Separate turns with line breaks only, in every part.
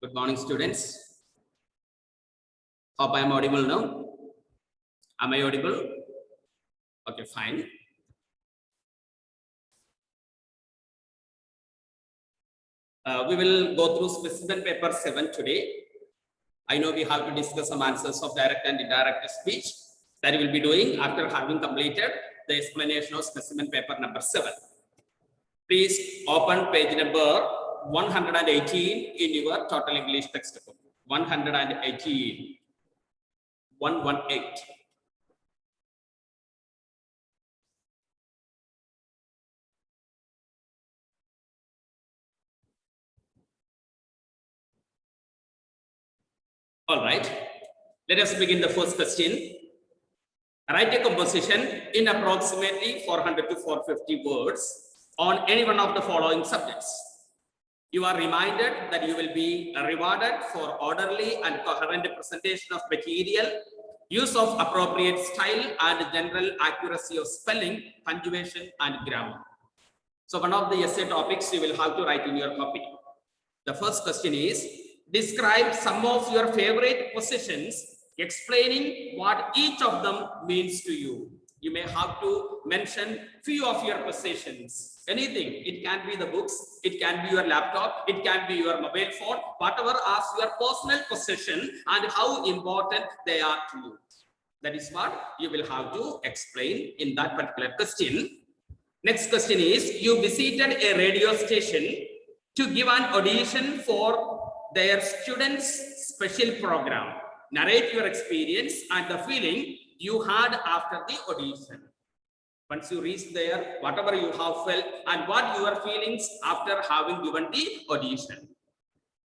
Good morning, students. Hope I am audible now. Am I audible? Okay, fine. We will go through specimen paper 7 today. I know we have to discuss some answers of direct and indirect speech that we will be doing after having completed the explanation of specimen paper number 7. Please open page number 118 in your total English textbook. 118. 118. All right, let us begin the first question. Write a composition in approximately 400 to 450 words on any one of the following subjects. You are reminded that you will be rewarded for orderly and coherent presentation of material, use of appropriate style and general accuracy of spelling, punctuation and grammar. So one of the essay topics you will have to write in your copy. The first question is, describe some of your favorite possessions, explaining what each of them means to you. You may have to mention few of your possessions. Anything. It can be the books, it can be your laptop, it can be your mobile phone, whatever as your personal possession and how important they are to you. That is what you will have to explain in that particular question. Next question is, you visited a radio station to give an audition for their students' special program. Narrate your experience and the feeling you had after the audition. Once you reach there, whatever you have felt and what your feelings after having given the audition.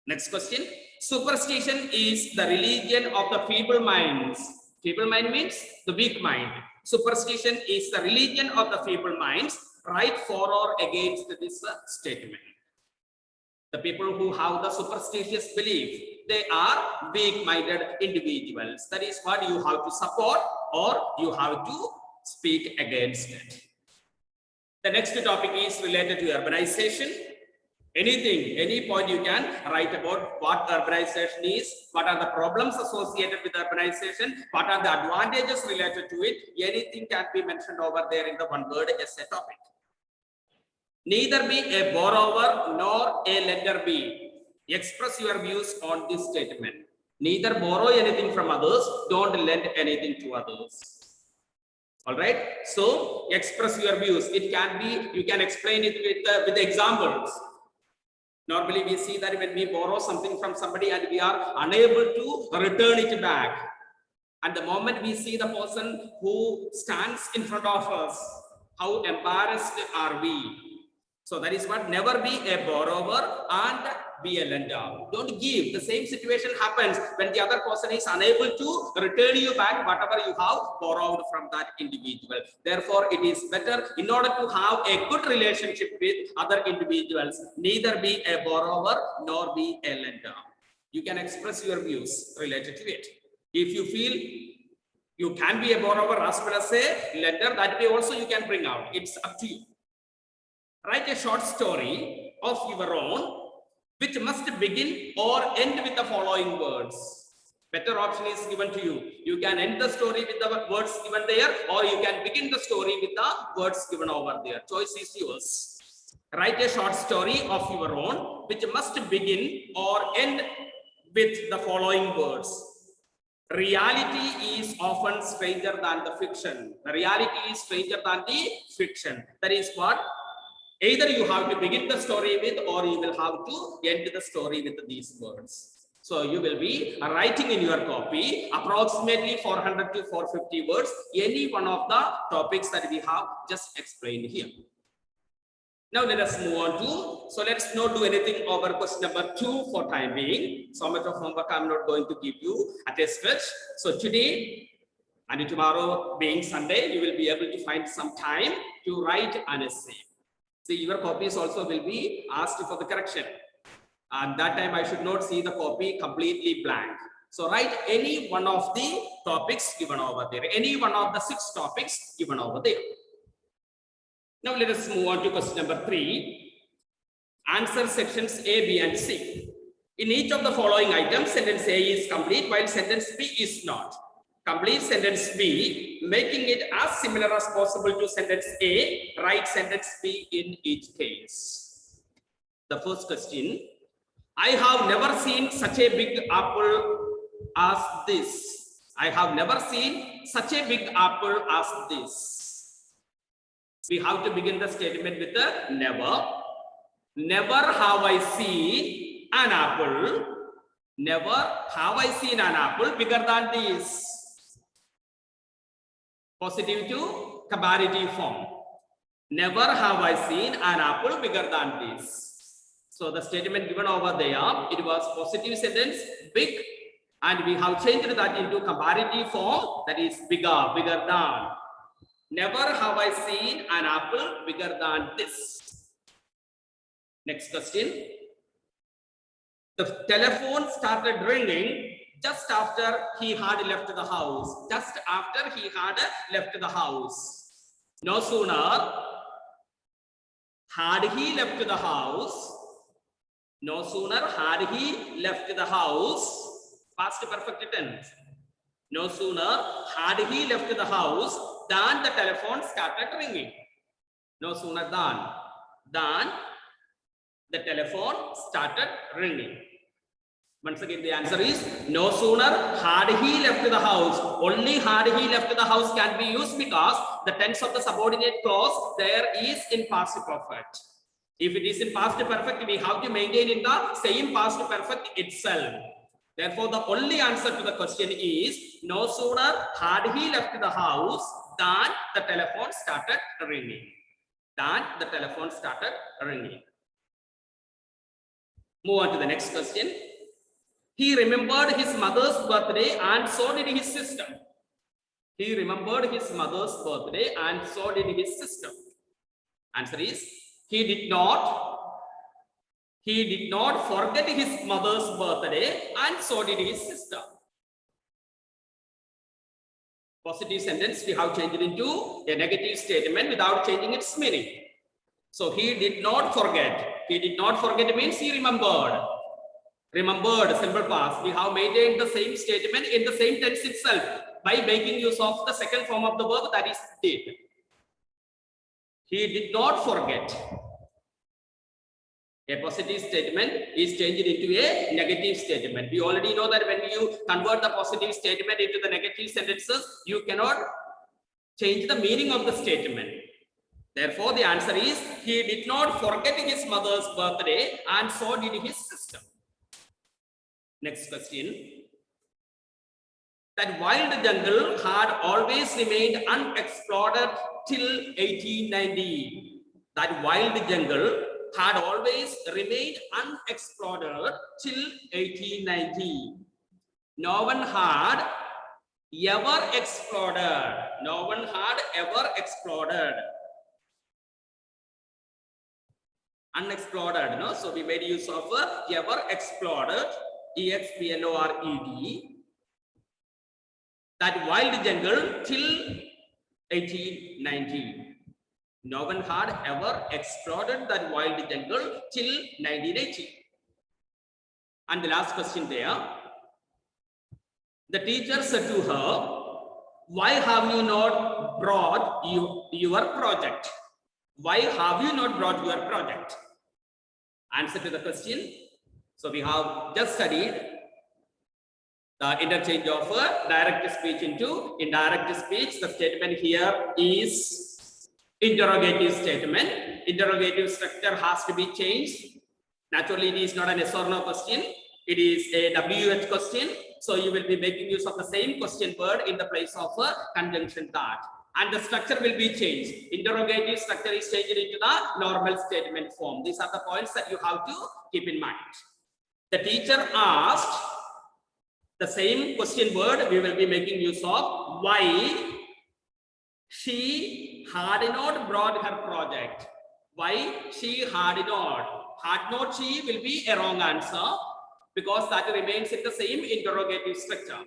Next question. Superstition is the religion of the feeble minds. Feeble mind means the weak mind. Superstition is the religion of the feeble minds. Write for or against this statement. The people who have the superstitious belief, they are weak-minded individuals. That is what you have to support or you have to speak against it. The next topic is related to urbanization. Anything, any point you can write about what urbanization is, what are the problems associated with urbanization, what are the advantages related to it. Anything can be mentioned over there in the one-word essay topic. Neither be a borrower nor a lender be. Express your views on this statement. Neither borrow anything from others, don't lend anything to others. All right, so express your views. It can be, you can explain it with examples. Normally we see that when we borrow something from somebody and we are unable to return it back, and the moment we see the person who stands in front of us, how embarrassed are we? So that is what, never be a borrower and be a lender. Don't give. The same situation happens when the other person is unable to return you back whatever you have borrowed from that individual. Therefore, it is better, in order to have a good relationship with other individuals, neither be a borrower nor be a lender. You can express your views related to it. If you feel you can be a borrower as well as a lender, that way also you can bring out. It's up to you. Write a short story of your own which must begin or end with the following words. Better option is given to you. You can end the story with the words given there, or you can begin the story with the words given over there. Choice is yours. Write a short story of your own which must begin or end with the following words. Reality is often stranger than the fiction. The reality is stranger than the fiction. That is what either you have to begin the story with, or you will have to end the story with these words. So you will be writing in your copy approximately 400 to 450 words, any one of the topics that we have just explained here. Now let us move on to, so let's not do anything over question number 2 for time being. So much of homework I'm not going to give you at a stretch. So today and tomorrow being Sunday, you will be able to find some time to write an essay. See, your copies also will be asked for the correction. And that time I should not see the copy completely blank. So write any one of the topics given over there, any one of the 6 topics given over there. Now let us move on to question number 3. Answer sections A, B and C. In each of the following items, sentence A is complete while sentence B is not. Complete sentence B, making it as similar as possible to sentence A. Write sentence B in each case. The first question, I have never seen such a big apple as this. I have never seen such a big apple as this. We have to begin the statement with a never. Never have I seen an apple. Never have I seen an apple bigger than this. Positive to comparative form. Never have I seen an apple bigger than this. So the statement given over there, it was positive sentence, big, and we have changed that into comparative form, that is bigger, bigger than. Never have I seen an apple bigger than this. Next question. The telephone started ringing just after he had left the house. Just after he had left the house. No sooner had he left the house. No sooner had he left the house. Past perfect tense. No sooner had he left the house than the telephone started ringing. No sooner than the telephone started ringing. Once again, the answer is no sooner had he left the house. Only had he left the house can be used because the tense of the subordinate clause there is in past perfect. If it is in past perfect, we have to maintain in the same past perfect itself. Therefore, the only answer to the question is no sooner had he left the house than the telephone started ringing. Than the telephone started ringing. Move on to the next question. He remembered his mother's birthday and so did his sister. He remembered his mother's birthday and so did his sister. Answer is he did not forget his mother's birthday and so did his sister. Positive sentence we have changed into a negative statement without changing its meaning. So he did not forget. He did not forget means he remembered. Remembered, simple past. We have maintained the same statement in the same tense itself by making use of the second form of the verb, that is did. He did not forget. A positive statement is changed into a negative statement. We already know that when you convert the positive statement into the negative sentences, you cannot change the meaning of the statement. Therefore, the answer is he did not forget his mother's birthday and so did his sister. Next question. That wild jungle had always remained unexplored till 1890. That wild jungle had always remained unexplored till 1890. No one had ever explored. No one had ever explored. Unexplored, no? So we made use of ever explored, E-X-P-L-O-R-E-D. That wild jungle till 1890. No one had ever explored that wild jungle till 1980. And the last question there. The teacher said to her, why have you not brought your project? Why have you not brought your project? Answer to the question. So we have just studied the interchange of direct speech into indirect speech. The statement here is interrogative statement. Interrogative structure has to be changed. Naturally, it is not an yes or no question. It is a WH question. So you will be making use of the same question word in the place of a conjunction that. And the structure will be changed. Interrogative structure is changed into the normal statement form. These are the points that you have to keep in mind. The teacher asked the same question word. We will be making use of why she had not brought her project. Why she had not. Had not she will be a wrong answer because that remains in the same interrogative structure.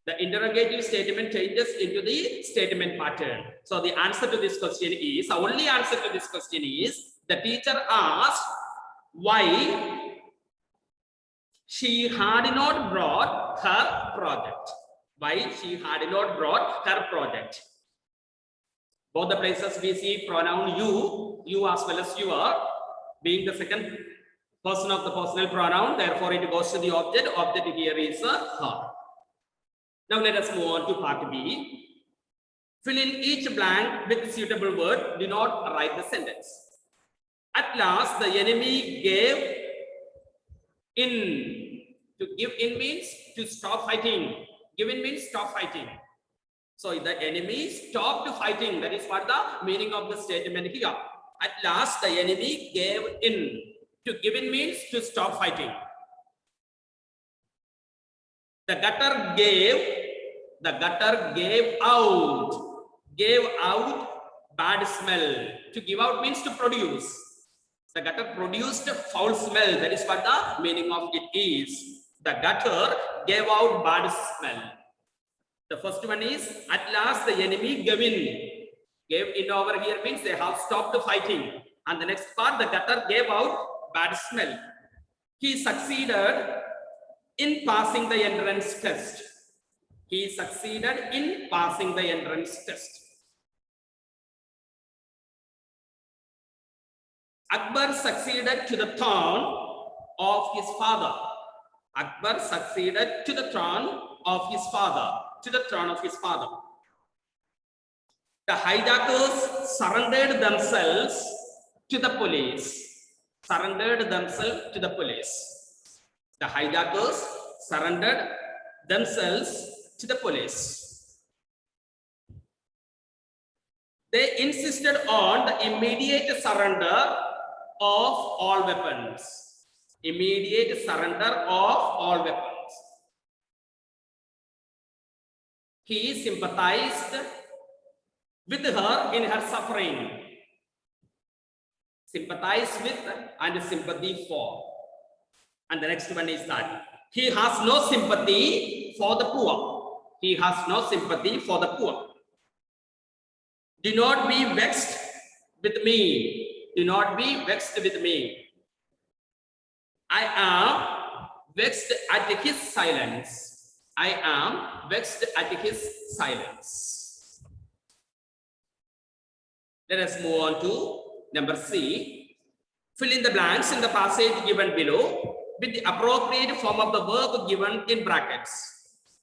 The interrogative statement changes into the statement pattern. So the answer to this question is, the only answer to this question is, the teacher asked why she had not brought her project. Why she had not brought her project? Both the places we see pronoun you as well as your, being the second person of the personal pronoun, therefore it goes to the object. Object here is her. Now let us move on to part B. Fill in each blank with suitable word. Do not write the sentence. At last, the enemy gave in. To give in means to stop fighting. Give in means stop fighting. So the enemy stopped fighting. That is what the meaning of the statement here. At last, the enemy gave in. To give in means to stop fighting. The gutter gave out bad smell. To give out means to produce. The gutter produced foul smell. That is what the meaning of it is. The gutter gave out bad smell. The first one is, at last the enemy gave in. Gave in over here means they have stopped fighting. And the next part, the gutter gave out bad smell. He succeeded in passing the entrance test. He succeeded in passing the entrance test. Akbar succeeded to the throne of his father. Akbar succeeded to the throne of his father. To the throne of his father. The hijackers surrendered themselves to the police. Surrendered themselves to the police. The hijackers surrendered themselves to the police. They insisted on the immediate surrender of all weapons. Immediate surrender of all weapons. He sympathized with her in her suffering. Sympathize with and sympathy for. And the next one is that he has no sympathy for the poor. He has no sympathy for the poor. Do not be vexed with me. Do not be vexed with me. I am vexed at his silence. I am vexed at his silence. Let us move on to number C. Fill in the blanks in the passage given below with the appropriate form of the verb given in brackets.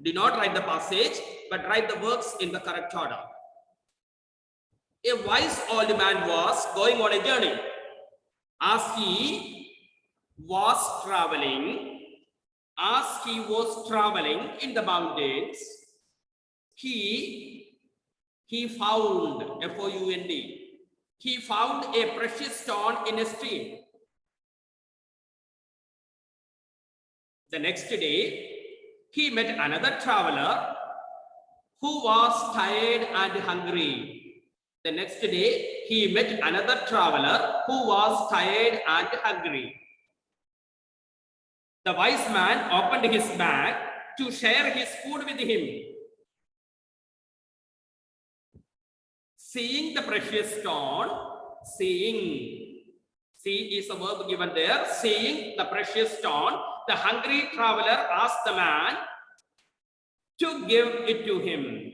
Do not write the passage, but write the verbs in the correct order. A wise old man was going on a journey. As he was traveling in the mountains, he found, F-O-U-N-D, he found a precious stone in a stream. The next day, he met another traveler who was tired and hungry. The next day, he met another traveler who was tired and hungry. The wise man opened his bag to share his food with him. Seeing the precious stone, seeing, see is a verb given there, seeing the precious stone, the hungry traveler asked the man to give it to him.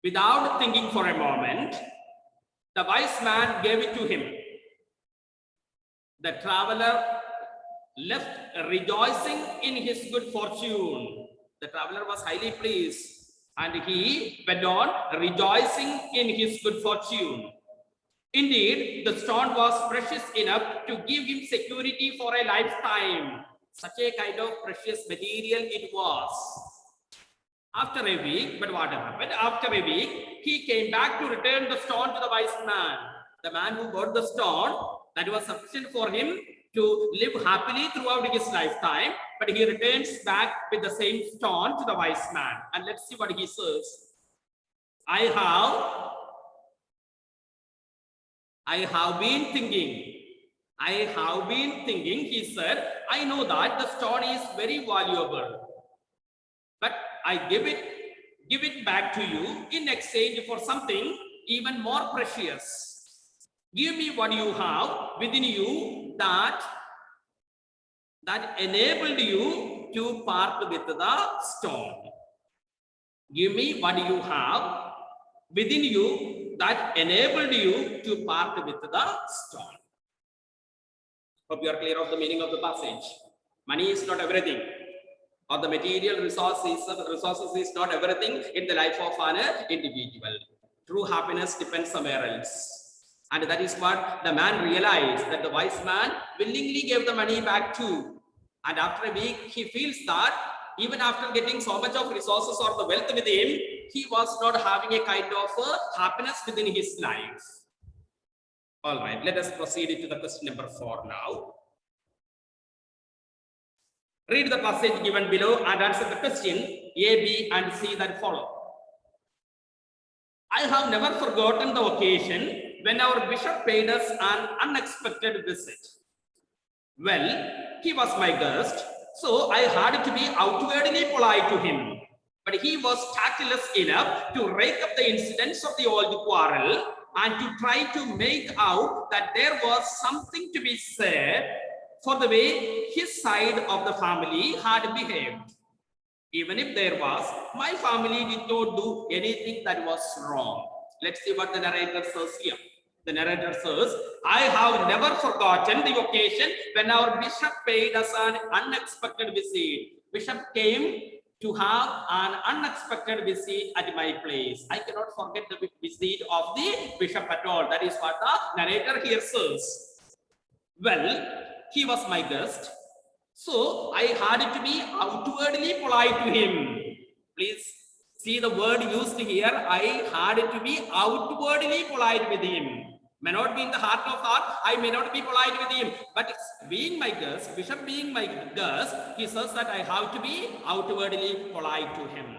Without thinking for a moment, the wise man gave it to him. The traveler left rejoicing in his good fortune. The traveler was highly pleased and he went on rejoicing in his good fortune. Indeed, the stone was precious enough to give him security for a lifetime. Such a kind of precious material it was. After a week, but what happened? After a week, he came back to return the stone to the wise man. The man who got the stone, that was sufficient for him to live happily throughout his lifetime, but he returns back with the same stone to the wise man. And let's see what he says. I have been thinking, he said, I know that the stone is very valuable, but I give it back to you in exchange for something even more precious. Give me what you have within you that enabled you to part with the stone. Give me what you have within you that enabled you to part with the stone. Hope you are clear of the meaning of the passage. Money is not everything, or the material resources is not everything in the life of an individual. True happiness depends somewhere else. And that is what the man realized, that the wise man willingly gave the money back to. And after a week, he feels that even after getting so much of resources or the wealth with him, he was not having a kind of happiness within his life. All right, let us proceed to the question number 4 now. Read the passage given below and answer the question A, B, and C that follow. I have never forgotten the occasion when our bishop paid us an unexpected visit. Well, he was my guest, so I had to be outwardly polite to him. But he was tactless enough to rake up the incidents of the old quarrel and to try to make out that there was something to be said for the way his side of the family had behaved. Even if there was, my family did not do anything that was wrong. Let's see what the narrator says here. The narrator says, I have never forgotten the occasion when our bishop paid us an unexpected visit. Bishop came to have an unexpected visit at my place. I cannot forget the visit of the bishop at all. That is what the narrator here says. Well, he was my guest, so I had to be outwardly polite to him. Please see the word used here. I had to be outwardly polite with him. May not be in the heart of heart. I may not be polite with him. But being my guest, bishop being my guest, he says that I have to be outwardly polite to him.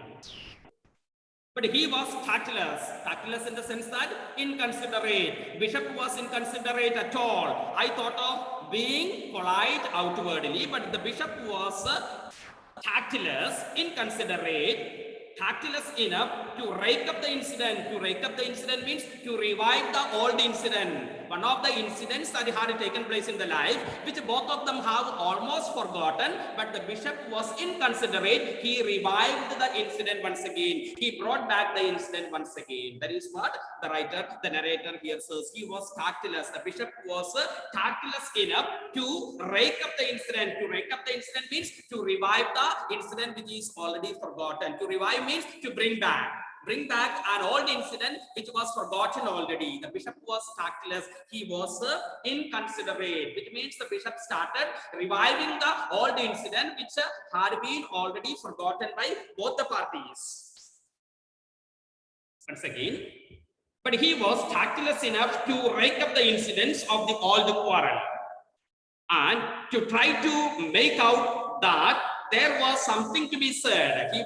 But he was tactless in the sense that inconsiderate. Bishop was inconsiderate at all. I thought of being polite outwardly, but the bishop was tactless, inconsiderate, tactless enough to rake up the incident. To rake up the incident means to revive the old incident. One of the incidents that had taken place in the life, which both of them have almost forgotten, but the bishop was inconsiderate. He revived the incident once again. He brought back the incident once again. That is what the narrator here says. He was tactless. The bishop was tactless enough to rake up the incident. To rake up the incident means to revive the incident which is already forgotten. To revive means to bring back an old incident which was forgotten already. The bishop was tactless. He was inconsiderate, which means the bishop started reviving the old incident which had been already forgotten by both the parties. Once again, but he was tactless enough to rake up the incidents of the old quarrel and to try to make out that there was something to be said. He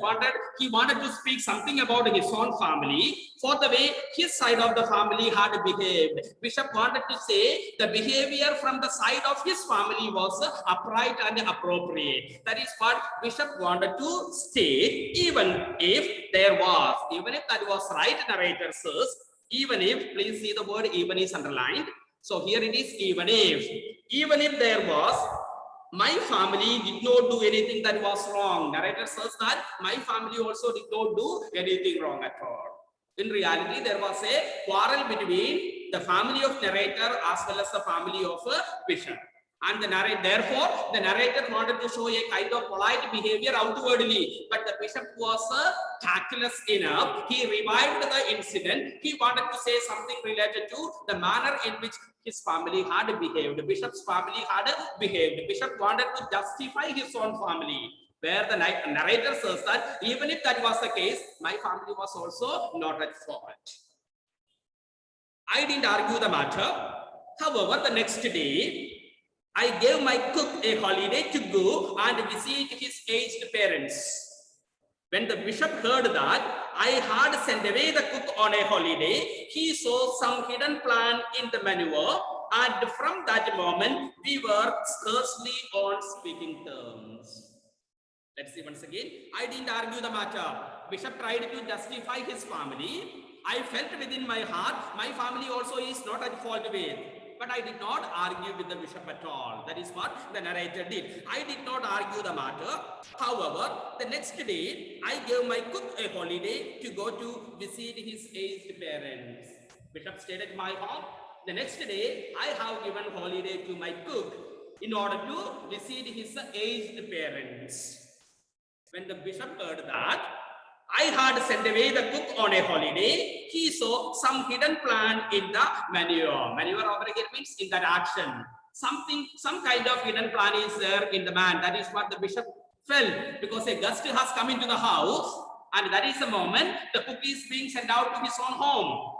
wanted to speak something about his own family for the way his side of the family had behaved. Bishop wanted to say the behavior from the side of his family was upright and appropriate. That is what Bishop wanted to state, even if that was right, narrator says, even if, please see the word even is underlined. So here it is, even if there was, my family did not do anything that was wrong. Narrator says that my family also did not do anything wrong at all. In reality, there was a quarrel between the family of narrator as well as the family of bishop. And therefore, the narrator wanted to show a kind of polite behavior outwardly, but the bishop was tactless enough. He revived the incident. He wanted to say something related to the manner in which his family had behaved. The bishop's family had behaved. The bishop wanted to justify his own family, where the narrator says that even if that was the case, my family was also not at fault. I didn't argue the matter. However, the next day, I gave my cook a holiday to go and visit his aged parents. When the bishop heard that I had sent away the cook on a holiday, he saw some hidden plan in the maneuver, and from that moment, we were scarcely on speaking terms. Let's see once again. I didn't argue the matter. Bishop tried to justify his family. I felt within my heart, my family also is not at fault with. But I did not argue with the bishop at all. That is what the narrator did. I did not argue the matter. However, the next day, I gave my cook a holiday to go to visit his aged parents. Bishop stayed at my home. The next day, I have given holiday to my cook in order to visit his aged parents. When the bishop heard that, I had sent away the cook on a holiday. He saw some hidden plan in the manure. Manure over here means in that action. Some kind of hidden plan is there in the man. That is what the bishop felt, because a guest has come into the house, and that is the moment the cook is being sent out to his own home.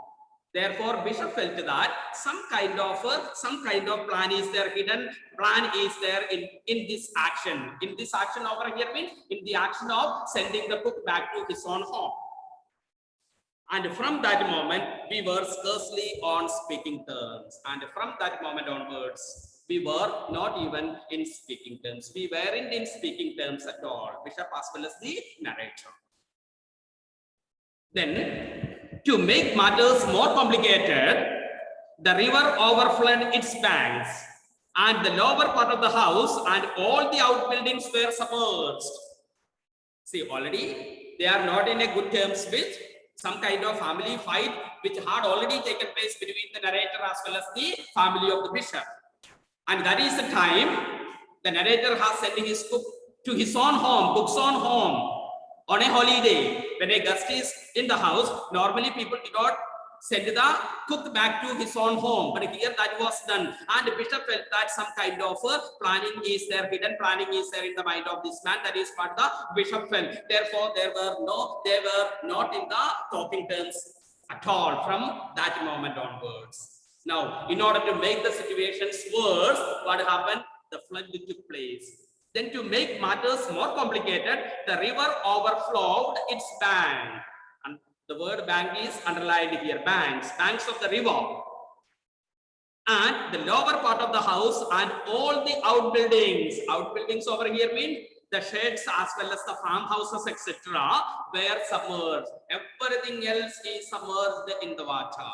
Therefore, bishop felt that some kind of plan is there, hidden plan is there in this action. In this action over here means in the action of sending the cook back to his own home. And from that moment, we were scarcely on speaking terms. And from that moment onwards, we were not even in speaking terms. We weren't in speaking terms at all. Bishop as well as the narrator. Then, to make matters more complicated, the river overflowed its banks, and the lower part of the house and all the outbuildings were submerged. See, already they are not in a good terms with some kind of family fight which had already taken place between the narrator as well as the family of the bishop. And that is the time the narrator has sent his cook to his own home, cook's own home, on a holiday. When a guest is in the house, normally people do not send the cook back to his own home, but here that was done, and the bishop felt that some kind of planning is there, hidden planning is there in the mind of this man. That is what the bishop felt. Therefore, they were not in the talking terms at all from that moment onwards. Now, in order to make the situations worse, what happened? The flood took place. Then, to make matters more complicated, the river overflowed its bank. And the word bank is underlined here, banks of the river. And the lower part of the house and all the outbuildings. Outbuildings over here mean the sheds as well as the farmhouses, etc. were submerged. Everything else is submerged in the water.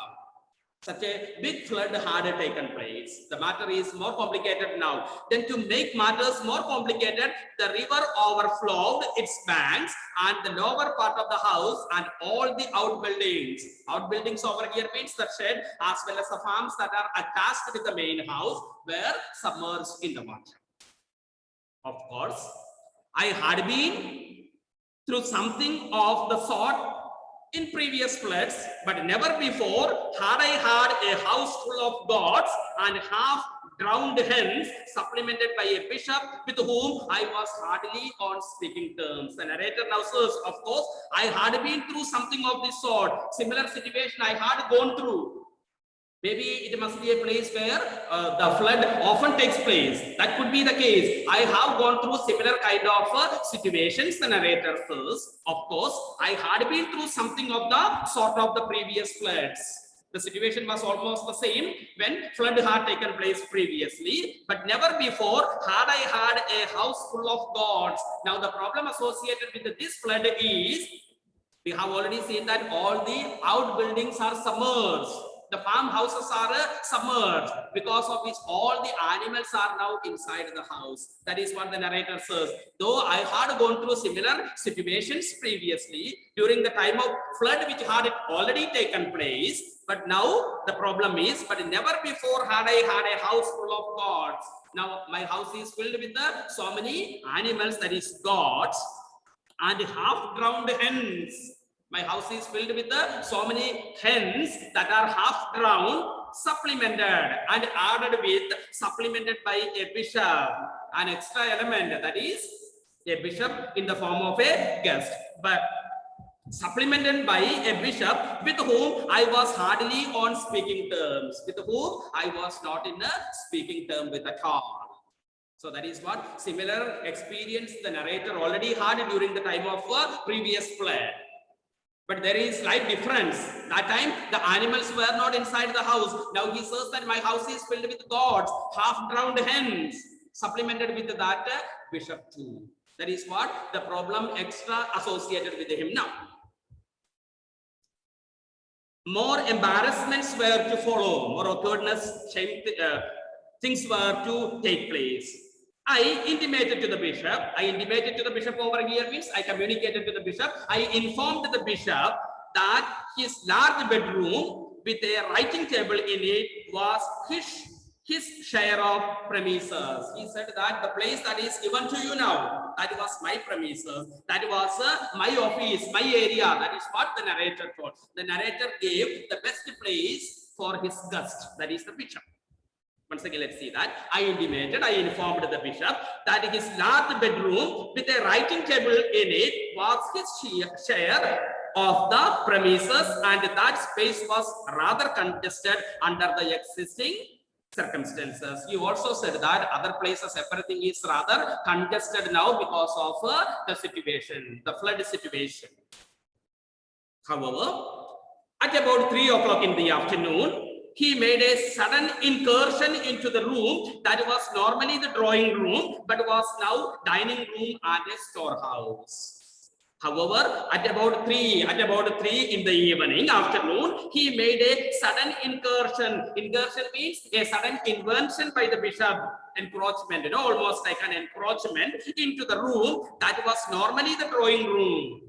Such a big flood had taken place. The matter is more complicated now. Then, to make matters more complicated, the river overflowed its banks, and the lower part of the house and all the outbuildings. Outbuildings over here means the shed as well as the farms that are attached with the main house were submerged in the water. Of course, I had been through something of the sort in previous floods, but never before had I had a house full of gods and half drowned hens, supplemented by a bishop with whom I was hardly on speaking terms. The narrator now says, of course, I had been through something of this sort. Similar situation I had gone through. Maybe it must be a place where the flood often takes place. That could be the case. I have gone through similar kind of situations, the narrator says. Of course, I had been through something of the sort of the previous floods. The situation was almost the same when flood had taken place previously, but never before had I had a house full of gods. Now, the problem associated with this flood is, we have already seen that all the outbuildings are submerged. The farmhouses are submerged, because of which all the animals are now inside the house. That is what the narrator says. Though I had gone through similar situations previously during the time of flood which had already taken place, but now the problem is, but never before had I had a house full of gods. Now my house is filled with so many animals, that is gods, and half drowned hens. My house is filled with so many hens that are half drowned, supplemented and added with, supplemented by a bishop, an extra element, that is a bishop in the form of a guest, but supplemented by a bishop with whom I was hardly on speaking terms, with whom I was not in a speaking term with at all. So that is what similar experience the narrator already had during the time of previous flood. But there is slight difference. That time the animals were not inside the house. Now he says that my house is filled with gods, half drowned hens, supplemented with that bishop too. That is what the problem extra associated with him now. more embarrassments were to follow, more awkwardness, things were to take place. I intimated to the bishop over here means I communicated to the bishop. I informed the bishop that his large bedroom with a writing table in it was his share of premises. He said that the place that is given to you now, that was my premises, that was my office, my area. That is what the narrator told. The narrator gave the best place for his guest, that is the bishop. Once again, let's see that. I informed the bishop that his large bedroom with a writing table in it was his share of the premises, and that space was rather contested under the existing circumstances. You also said that other places, everything is rather contested now because of the situation, the flood situation. However, at about 3 o'clock in the afternoon, he made a sudden incursion into the room that was normally the drawing room, but was now dining room and a storehouse. However, at about 3 in the evening, afternoon, he made a sudden incursion. Incursion means a sudden invention by the bishop, encroachment, almost like an encroachment into the room that was normally the drawing room.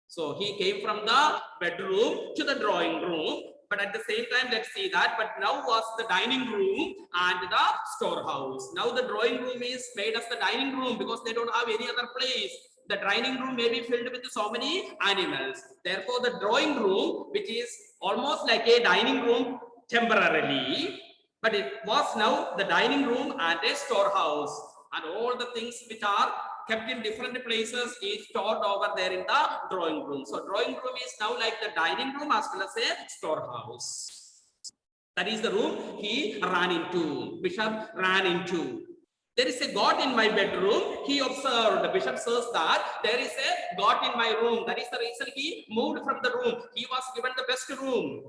So he came from the bedroom to the drawing room, but at the same time, let's see that, but now was the dining room and the storehouse. Now the drawing room is made as the dining room because they don't have any other place. The dining room may be filled with so many animals. Therefore, the drawing room, which is almost like a dining room temporarily, but it was now the dining room and a storehouse, and all the things which are kept in different places is stored over there in the drawing room. So drawing room is now like the dining room as well as a storehouse. That is the room he ran into, bishop ran into. There is a God in my bedroom. He observed, the bishop says that there is a God in my room. That is the reason he moved from the room. He was given the best room.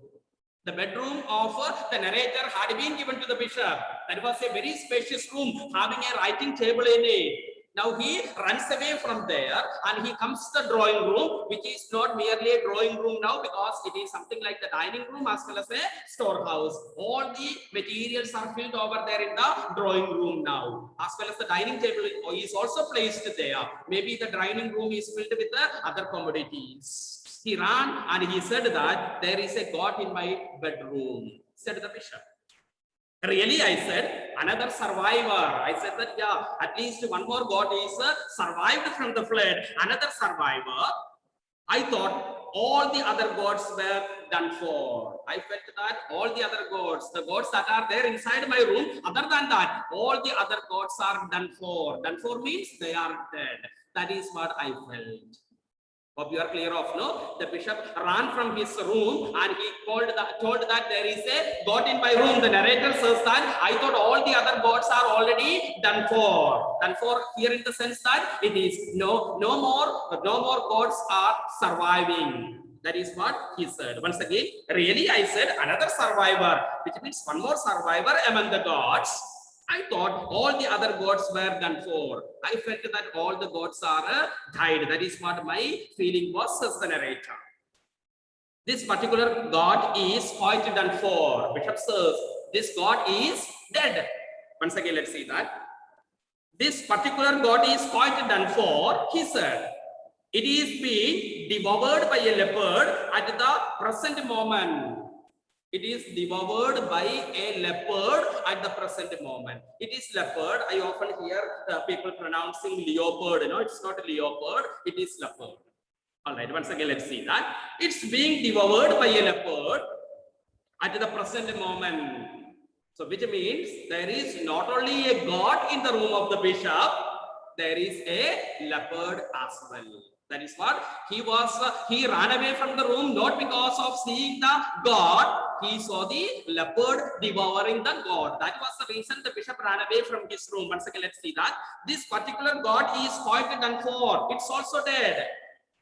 The bedroom of the narrator had been given to the bishop. That was a very spacious room having a writing table in it. Now he runs away from there and he comes to the drawing room, which is not merely a drawing room now because it is something like the dining room as well as a storehouse. All the materials are filled over there in the drawing room now, as well as the dining table is also placed there. Maybe the dining room is filled with the other commodities. He ran and he said that there is a God in my bedroom, said the bishop. Really, I said, another survivor. I said that, yeah, at least one more God is survived from the flood. Another survivor. I thought all the other gods were done for. I felt that all the other gods, the gods that are there inside my room, other than that, all the other gods are done for. Done for means they are dead. That is what I felt. Hope you are clear of, no? The bishop ran from his room and he told that there is a God in my room. The narrator says that I thought all the other gods are already done for. Done for here in the sense that it is no more gods are surviving. That is what he said. Once again, really I said another survivor, which means one more survivor among the gods. I thought all the other gods were done for. I felt that all the gods are died. That is what my feeling was, says the narrator. This particular God is quite done for. Bishop says, this God is dead. Once again, let's see that. This particular God is quite done for, he said. It is being devoured by a leopard at the present moment. It is devoured by a leopard at the present moment. It is leopard. I often hear people pronouncing leopard. It's not a leopard. It is leopard. All right. Once again, let's see that. It's being devoured by a leopard at the present moment. So, which means there is not only a God in the room of the bishop, there is a leopard as well. That is what he ran away from the room, not because of seeing the God. He saw the leopard devouring the God. That was the reason the bishop ran away from his room. Once again, let's see that. This particular God is quite done for. It's also dead.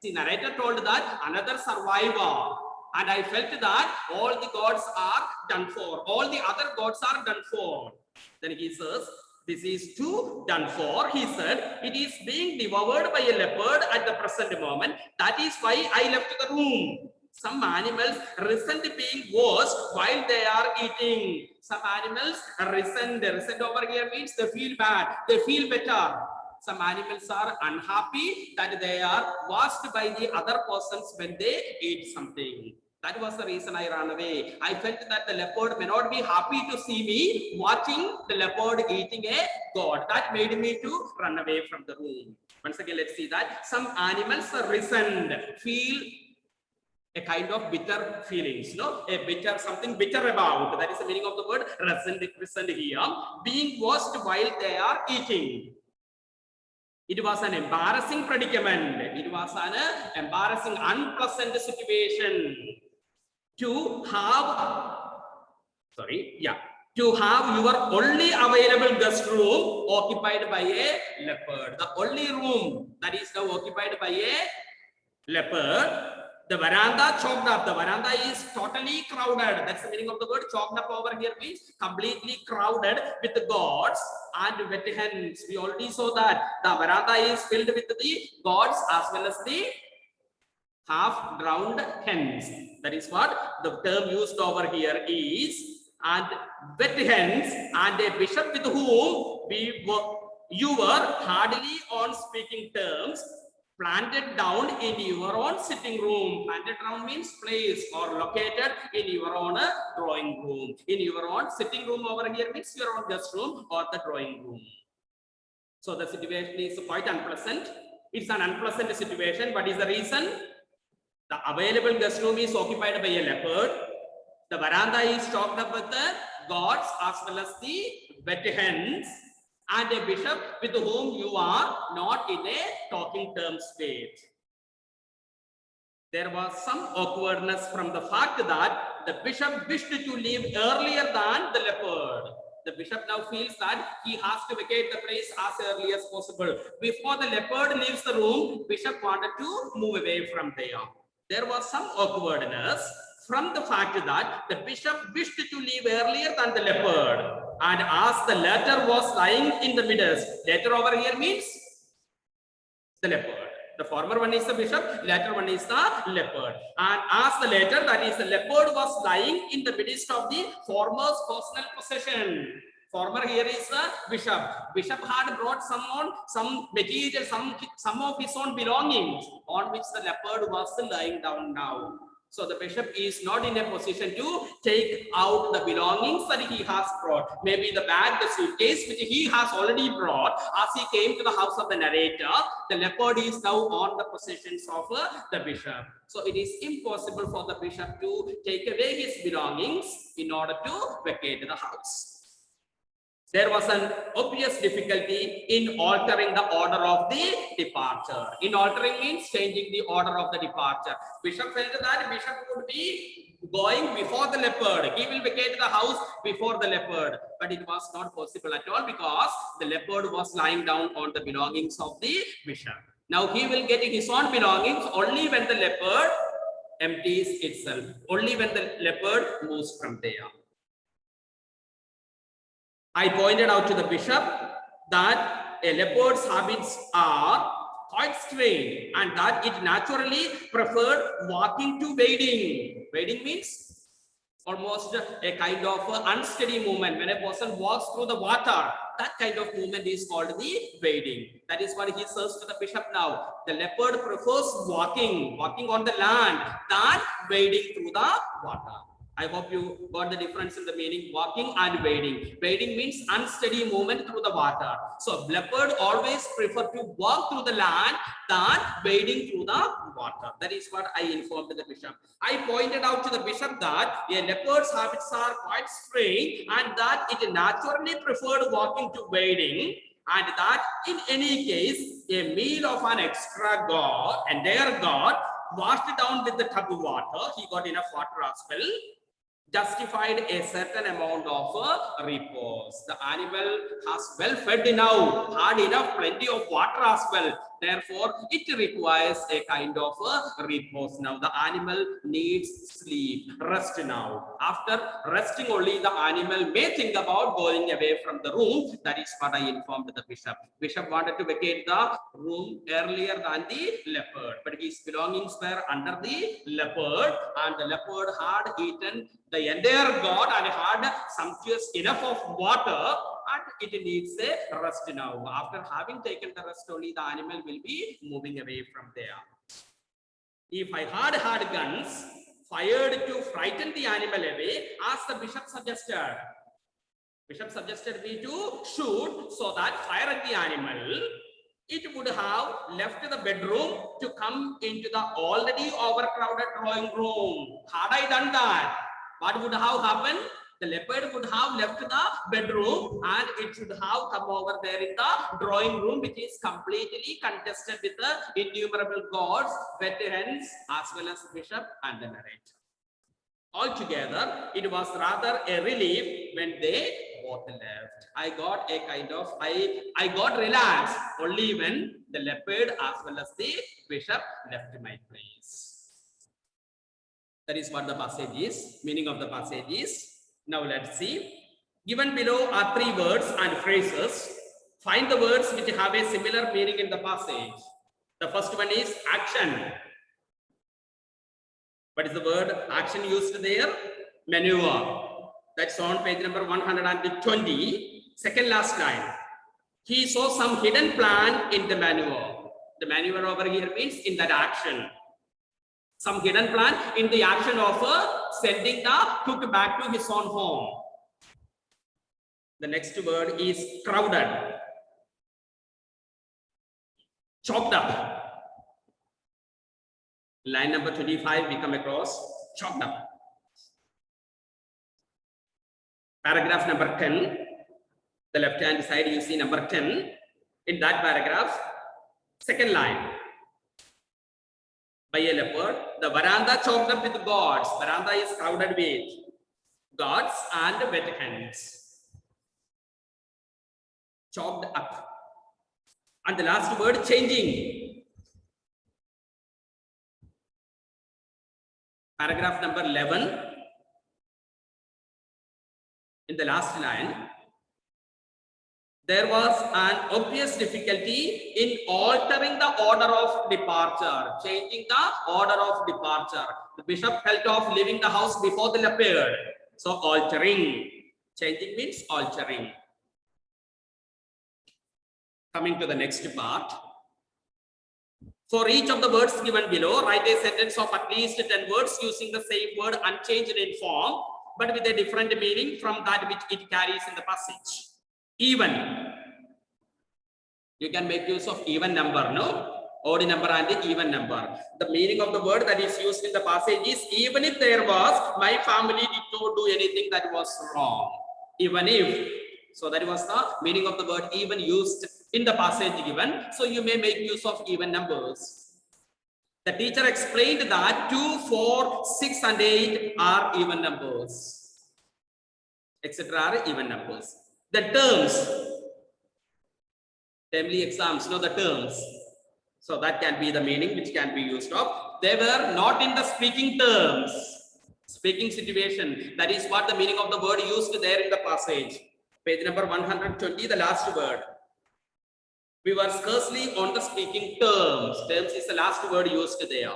The narrator told that another survivor. And I felt that all the gods are done for. All the other gods are done for. Then he says, this is too done for. He said, it is being devoured by a leopard at the present moment. That is why I left the room. Some animals resent being washed while they are eating. Some animals resent. Resent over here means they feel bad. They feel better. Some animals are unhappy that they are washed by the other persons when they eat something. That was the reason I ran away. I felt that the leopard may not be happy to see me watching the leopard eating a god. That made me to run away from the room. Once again, let's see that some animals resent, feel a kind of bitter feelings, a bitter, something bitter about. That is the meaning of the word resent here. Being washed while they are eating. It was an embarrassing predicament. It was an embarrassing, unpleasant situation to have, to have your only available guest room occupied by a leopard. The only room that is now occupied by a leopard. The veranda choked up. The veranda is totally crowded. That's the meaning of the word choked up over here means completely crowded with the gods and wet hens. We already saw that the veranda is filled with the gods as well as the half-drowned hens. That is what the term used over here is. And wet hens and a bishop with whom you were hardly on speaking terms, planted down in your own sitting room. Planted down means place or located in your own drawing room. In your own sitting room over here means your own guest room or the drawing room. So the situation is quite unpleasant. It's an unpleasant situation. What is the reason? The available guest room is occupied by a leopard. The veranda is stocked up with the gods as well as the wet hens, and a bishop with whom you are not in a talking term state. There was some awkwardness from the fact that the bishop wished to leave earlier than the leopard. The bishop now feels that he has to vacate the place as early as possible. Before the leopard leaves the room, bishop wanted to move away from there. There was some awkwardness from the fact that the bishop wished to leave earlier than the leopard. And as the latter was lying in the midst, latter over here means the leopard. The former one is the bishop, latter one is the leopard. And as the latter, that is the leopard, was lying in the midst of the former's personal possession. Former here is the bishop. Bishop had brought some material, some of his own belongings on which the leopard was lying down now. So the bishop is not in a position to take out the belongings that he has brought. Maybe the bag, the suitcase, which he has already brought. As he came to the house of the narrator, the leopard is now on the possessions of the bishop. So it is impossible for the bishop to take away his belongings in order to vacate the house. There was an obvious difficulty in altering the order of the departure. In altering means changing the order of the departure. Bishop felt that bishop would be going before the leopard. He will vacate the house before the leopard. But it was not possible at all because the leopard was lying down on the belongings of the bishop. Now he will get his own belongings only when the leopard empties itself. Only when the leopard moves from there. I pointed out to the bishop that a leopard's habits are quite strange and that it naturally preferred walking to wading. Wading means almost a kind of unsteady movement. When a person walks through the water, that kind of movement is called the wading. That is what he says to the bishop now. The leopard prefers walking on the land than wading through the water. I hope you got the difference in the meaning walking and wading. Wading means unsteady movement through the water. So leopard always prefer to walk through the land than wading through the water. That is what I informed the bishop. I pointed out to the bishop that a leopard's habits are quite strange and that it naturally preferred walking to wading, and that in any case a meal of an extra god and their god washed down with the tub of water, he got enough water as well, justified a certain amount of repose. The animal has well fed now, had enough, plenty of water as well. Therefore, it requires a kind of a repose. Now, the animal needs sleep, rest now. After resting only, the animal may think about going away from the room. That is what I informed the bishop. Bishop wanted to vacate the room earlier than the leopard, but his belongings were under the leopard, and the leopard had eaten the entire gourd and had sumptuous enough of water, and it needs a rest now. After having taken the rest only, the animal will be moving away from there. If I had guns fired to frighten the animal away, as the bishop suggested. Bishop suggested me to shoot so that fire at the animal. It would have left the bedroom to come into the already overcrowded drawing room. Had I done that, what would have happened? The leopard would have left the bedroom and it should have come over there in the drawing room, which is completely contested with the innumerable gods, pet hens, as well as bishop and the narrator. Altogether, it was rather a relief when they both left. I got a kind of, I got relaxed only when the leopard as well as the bishop left my place. That is what the passage is, meaning of the passage is. Now let's see. Given below are 3 words and phrases. Find the words which have a similar meaning in the passage. The first one is action. What is the word action used there? Maneuver. That's on page number 120. Second last line. He saw some hidden plan in the maneuver. The maneuver over here means in that action. Some hidden plan in the action of sending the cook back to his own home. The next word is crowded. Choked up. Line number 25, we come across choked up. Paragraph number 10, the left hand side you see number 10. In that paragraph, second line. By a leopard, the veranda choked up with gods. Veranda is crowded with gods and wet hens. Choked up. And the last word, changing. Paragraph number 11. In the last line, there was an obvious difficulty in altering the order of departure, changing the order of departure. The bishop felt of leaving the house before the leopard. So altering, changing means altering. Coming to the next part. For each of the words given below, write a sentence of at least 10 words using the same word unchanged in form, but with a different meaning from that which it carries in the passage. Even. You can make use of even number, no? Odd number and the even number. The meaning of the word that is used in the passage is even if there was, my family did not do anything that was wrong. Even if. So that was the meaning of the word even used in the passage given. So you may make use of even numbers. The teacher explained that 2, 4, 6 and 8 are even numbers. Etc. are even numbers. The terms, termly exams, know the terms. So that can be the meaning which can be used of. They were not in the speaking terms, speaking situation. That is what the meaning of the word used there in the passage. Page number 120, the last word. We were scarcely on the speaking terms. Terms is the last word used there.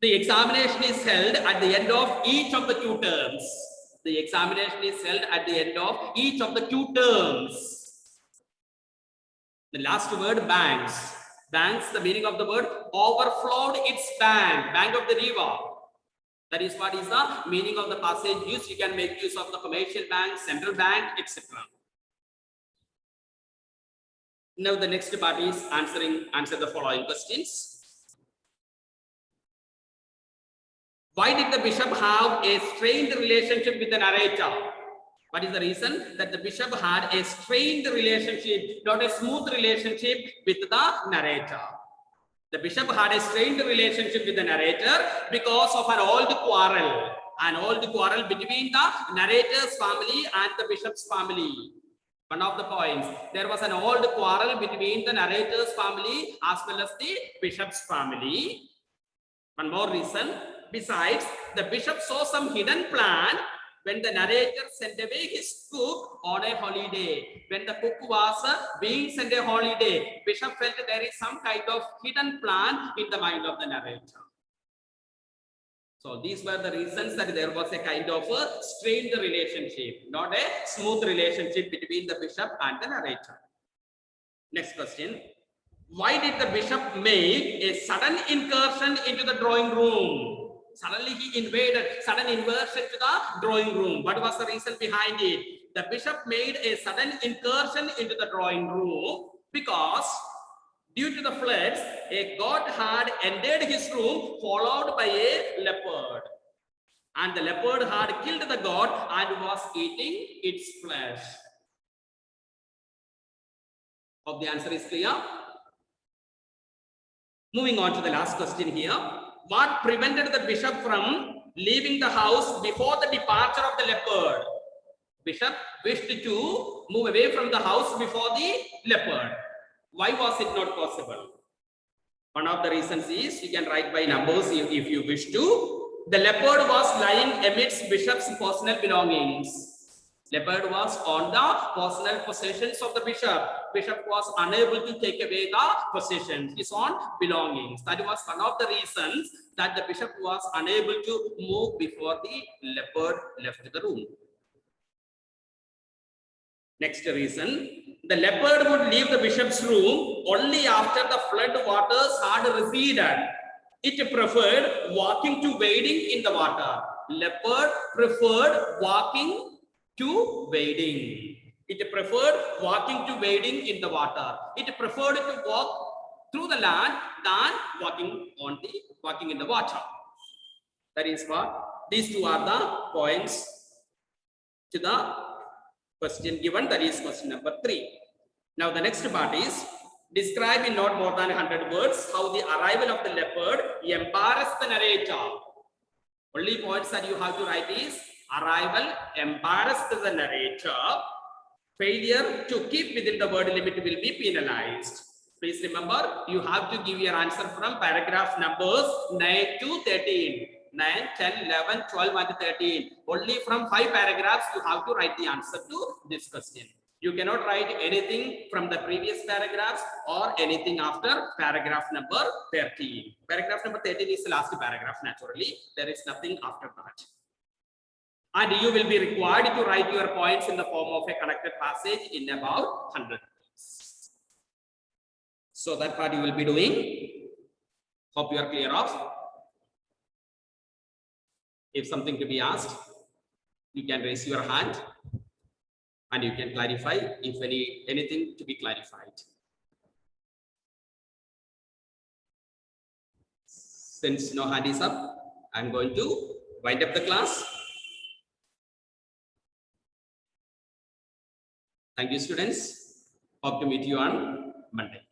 The examination is held at the end of each of the 2 terms. The examination is held at the end of each of the 2 terms. The last word, banks. Banks, the meaning of the word, overflowed its bank, bank of the river. That is what is the meaning of the passage used. You can make use of the commercial bank, central bank, etc. Now the next part is answer the following questions. Why did the bishop have a strained relationship with the narrator? What is the reason that the bishop had a strained relationship, not a smooth relationship with the narrator? The bishop had a strained relationship with the narrator because of an old quarrel between the narrator's family and the bishop's family. One of the points, there was an old quarrel between the narrator's family as well as the bishop's family. One more reason, besides, the bishop saw some hidden plan when the narrator sent away his cook on a holiday. When the cook was being sent a holiday, bishop felt there is some kind of hidden plan in the mind of the narrator. So these were the reasons that there was a kind of a strained relationship, not a smooth relationship between the bishop and the narrator. Next question. Why did the bishop make a sudden incursion into the drawing room? Suddenly he invaded, sudden inversion to the drawing room. What was the reason behind it? The bishop made a sudden incursion into the drawing room because due to the floods, a god had entered his room followed by a leopard. And the leopard had killed the god and was eating its flesh. Hope the answer is clear. Moving on to the last question here. What prevented the bishop from leaving the house before the departure of the leopard? Bishop wished to move away from the house before the leopard. Why was it not possible? One of the reasons is, you can write by numbers if you wish to. The leopard was lying amidst bishop's personal belongings. Leopard was on the personal possessions of the bishop. Bishop was unable to take away the possessions, his own belongings. That was one of the reasons that the bishop was unable to move before the leopard left the room. Next reason, the leopard would leave the bishop's room only after the flood waters had receded. It preferred walking to wading in the water. Leopard preferred walking to wading. It preferred walking to wading in the water. It preferred to walk through the land than walking in the water. That is what these two are the points to the question given, that is question number 3. Now the next part is, describe in not more than 100 words how the arrival of the leopard embarrassed the narrator. Only points that you have to write is arrival embarrassed the narrator. Failure to keep within the word limit will be penalized. Please remember, you have to give your answer from paragraph numbers 9 to 13. 9, 10, 11, 12 and 13. Only from 5 paragraphs you have to write the answer to this question. You cannot write anything from the previous paragraphs or anything after paragraph number 13. Paragraph number 13 is the last paragraph, naturally. There is nothing after that. And you will be required to write your points in the form of a connected passage in about 100 words. So that part you will be doing. Hope you are clear of. If something to be asked, you can raise your hand and you can clarify if anything to be clarified. Since no hand is up, I'm going to wind up the class. Thank you, students. Hope to meet you on Monday.